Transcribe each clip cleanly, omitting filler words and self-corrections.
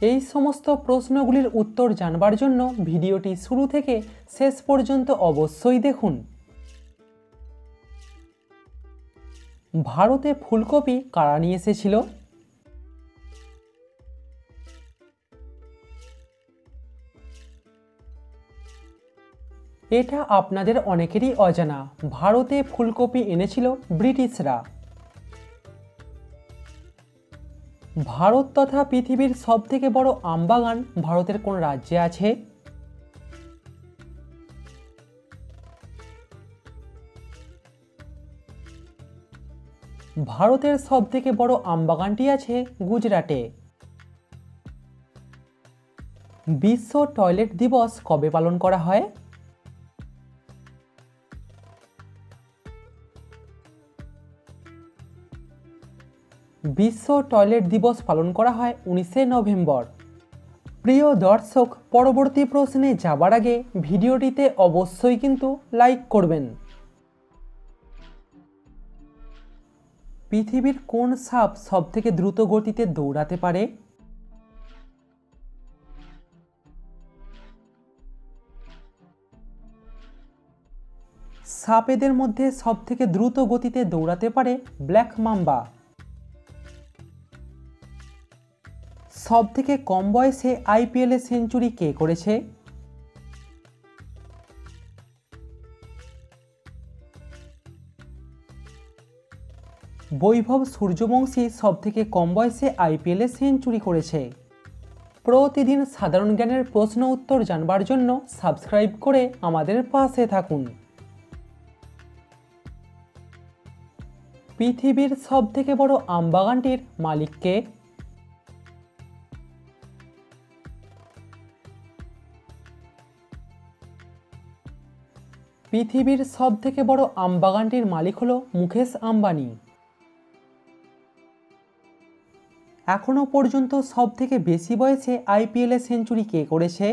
এই সমস্ত প্রশ্নগুলির উত্তর জানবার জন্য ভিডিওটি শুরু থেকে শেষ পর্যন্ত অবশ্যই দেখুন। ভারতে ফুলকপি কারা নিয়ে এসেছিল? এটা আপনাদের অনেকেরই অজানা। ভারতে ফুলকপি এনেছিল ব্রিটিশরা। ভারত তথা পৃথিবীর সবথেকে বড় আমবাগান ভারতের কোন রাজ্যে আছে? ভারতের সবথেকে বড় আমবাগানটি আছে গুজরাটে। বিশ্ব টয়লেট দিবস কবে পালন করা হয়? বিশ্ব টয়লেট দিবস পালন করা হয় 19শে নভেম্বর। প্রিয় দর্শক, পরবর্তী প্রশ্নে যাবার আগে ভিডিওটিতে অবশ্যই কিন্তু লাইক করবেন। পৃথিবীর কোন সাপ সবথেকে দ্রুত গতিতে দৌড়াতে পারে? সাপেদের মধ্যে সবথেকে দ্রুত গতিতে দৌড়াতে পারে ব্ল্যাক মাম্বা। সবথেকে কম বয়সে আইপিএলে সেঞ্চুরি কে করেছে? বৈভব সূর্যবংশী সবথেকে কম বয়সে আইপিএলে সেঞ্চুরি করেছে। প্রতিদিন সাধারণ জ্ঞানের প্রশ্ন উত্তর জানবার জন্য সাবস্ক্রাইব করে আমাদের পাশে থাকুন। পৃথিবীর সবথেকে বড় আমবাগানটির মালিক কে? পৃথিবীর সবথেকে বড় আমবাগানটির মালিক হলো মুকেশ আম্বানি। এখনো পর্যন্ত সবথেকে বেশি বয়সে আইপিএলে সেঞ্চুরি কে করেছে?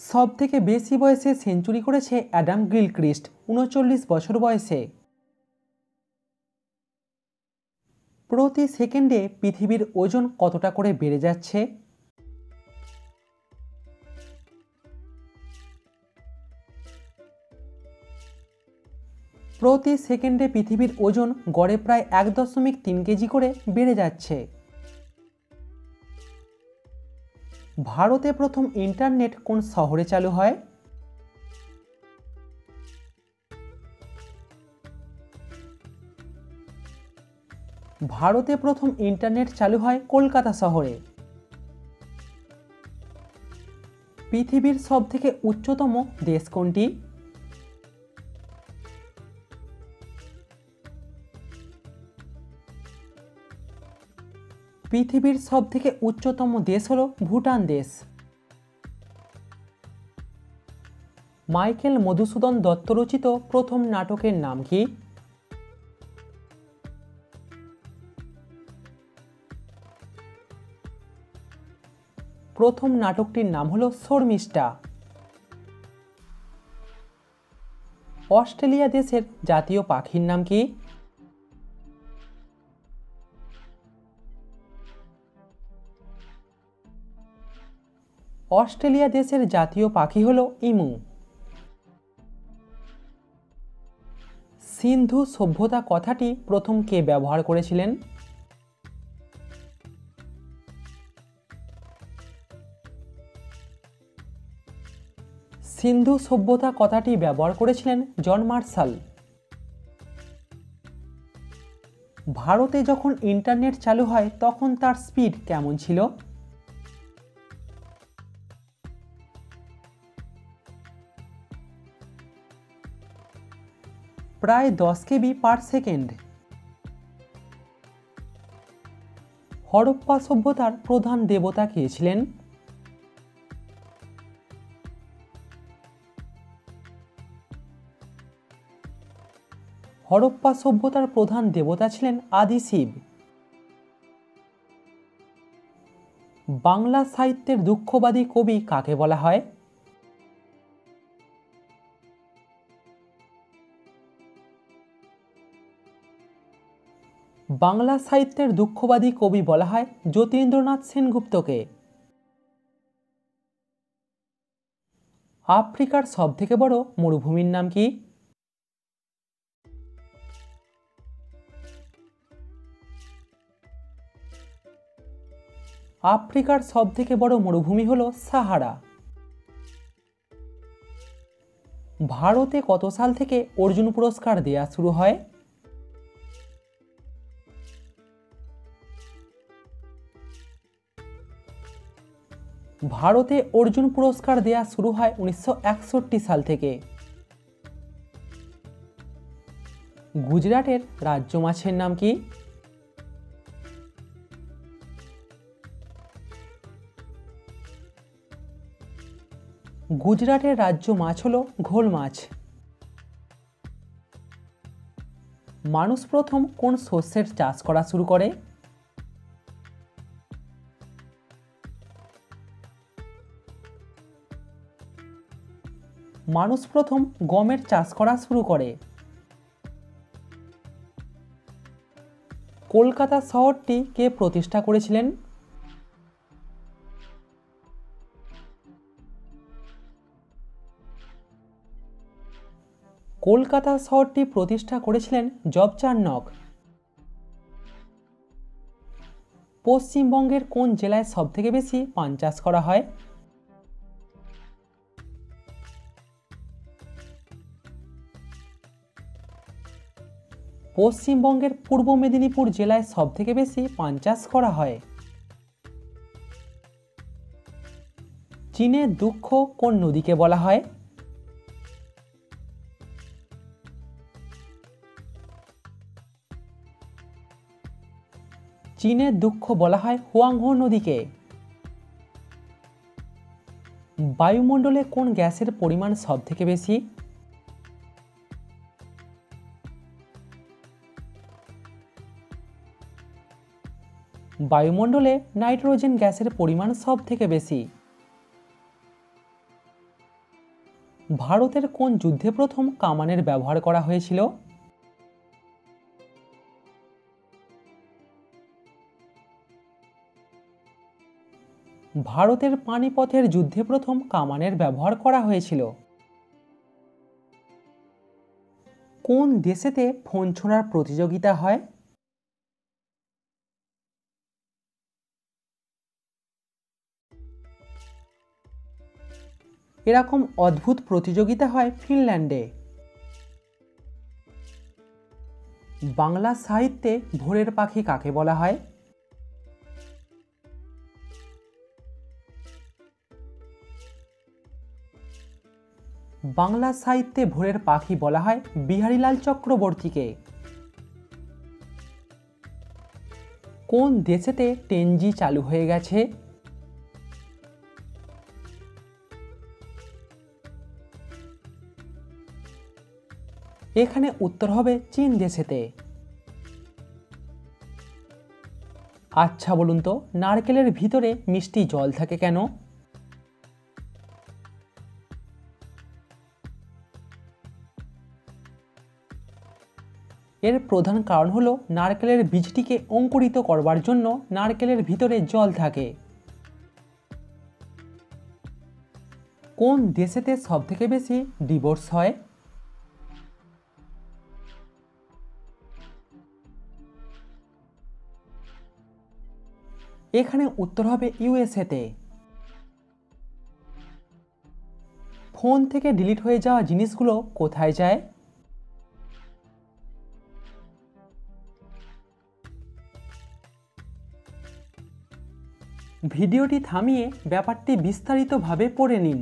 সবথেকে বেশি বয়সে সেঞ্চুরি করেছে অ্যাডাম গিলক্রিস্ট 39 বছর বয়সে। প্রতি সেকেন্ডে পৃথিবীর ওজন কতটা করে বেড়ে যাচ্ছে? প্রতি সেকেন্ডে পৃথিবীর ওজন গড়ে প্রায় 1.3 কেজি করে বেড়ে যাচ্ছে। ভারতে প্রথম ইন্টারনেট কোন শহরে চালু হয়? ভারতে প্রথম ইন্টারনেট চালু হয় কলকাতা শহরে। পৃথিবীর সবথেকে উচ্চতম দেশ কোনটি? পৃথিবীর সবথেকে উচ্চতম দেশ হলো ভুটান দেশ। মাইকেল মধুসূদন দত্ত রচিত প্রথম নাটকের নাম কি? প্রথম নাটকটির নাম হলো শর্মিষ্ঠা। অস্ট্রেলিয়া দেশের জাতীয় পাখির নাম কি? অস্ট্রেলিয়া দেশের জাতীয় পাখি হলো ইমু। সিন্ধু সভ্যতা কথাটি প্রথম কে ব্যবহার করেছিলেন? সিন্ধু সভ্যতা কথাটি ব্যবহার করেছিলেন জন মার্শাল। ভারতে যখন ইন্টারনেট চালু হয় তখন তার স্পিড কেমন ছিল? প্রায় 10 কেবি পার সেকেন্ড। হরপ্পা সভ্যতার প্রধান দেবতা কে ছিলেন? হরপ্পা সভ্যতার প্রধান দেবতা ছিলেন আদি শিব। বাংলা সাহিত্যের দুঃখবাদী কবি কাকে বলা হয়? বাংলা সাহিত্যের দুঃখবাদী কবি বলা হয় যতীন্দ্রনাথ সেনগুপ্তকে। আফ্রিকার সবথেকে বড় মরুভূমির নাম কি? আফ্রিকার সবথেকে বড় মরুভূমি হল সাহারা। ভারতে কত সাল থেকে অর্জুন পুরস্কার দেয়া শুরু হয়? ভারতে অর্জুন পুরস্কার দেয়া শুরু হয় 1961 সাল থেকে। গুজরাটের রাজ্য মাছের নাম কি? গুজরাটের রাজ্য মাছ হল ঘোল মাছ। মানুষ প্রথম কোন শস্যের চাষ করা শুরু করে? মানুষ প্রথম গমের চাষ করা শুরু করে। কলকাতা শহরটি কে প্রতিষ্ঠা করেছিলেন? কলকাতা শহরটি প্রতিষ্ঠা করেছিলেন জব চার্নক। পশ্চিমবঙ্গের কোন জেলায় সবথেকে বেশি পান চাষ করা হয়? পশ্চিমবঙ্গের পূর্ব মেদিনীপুর জেলায় সবথেকে বেশি পান চাষ করা হয়। চীনের দুঃখ কোন নদীকে বলা হয়? চীনের দুঃখ বলা হয় হুয়াংহো নদীকে। বায়ুমণ্ডলে কোন গ্যাসের পরিমাণ সবথেকে বেশি? বায়ুমণ্ডলে নাইট্রোজেন গ্যাসের পরিমাণ সবথেকে বেশি। ভারতের কোন যুদ্ধে প্রথম কামানের ব্যবহার করা হয়েছিল? ভারতের পানিপথের যুদ্ধে প্রথম কামানের ব্যবহার করা হয়েছিল। কোন দেশেতে ফোন ছোঁড়ার প্রতিযোগিতা হয়? এরকম অদ্ভুত প্রতিযোগিতা হয় ফিনল্যান্ডে। বাংলা সাহিত্যে ভোরের পাখি কাকে বলা হয়? বাংলা সাহিত্যে ভোরের পাখি বলা হয় বিহারীলাল চক্রবর্তীকে। কোন দেশেতে টেনজি চালু হয়ে গেছে? এখানে উত্তর হবে চীন দেশেতে। আচ্ছা বলুন তো, নারকেলের ভিতরে মিষ্টি জল থাকে কেন? এর প্রধান কারণ হলো নারকেলের বীজটিকে অঙ্কুরিত করবার জন্য নারকেলের ভিতরে জল থাকে। কোন দেশেতে সবথেকে বেশি ডিভোর্স হয়? এখানে উত্তর হবে ইউএসএতে। ফোন থেকে ডিলিট হয়ে যাওয়া জিনিসগুলো কোথায় যায়? ভিডিওটি থামিয়ে ব্যাপারটি বিস্তারিতভাবে পড়ে নিন।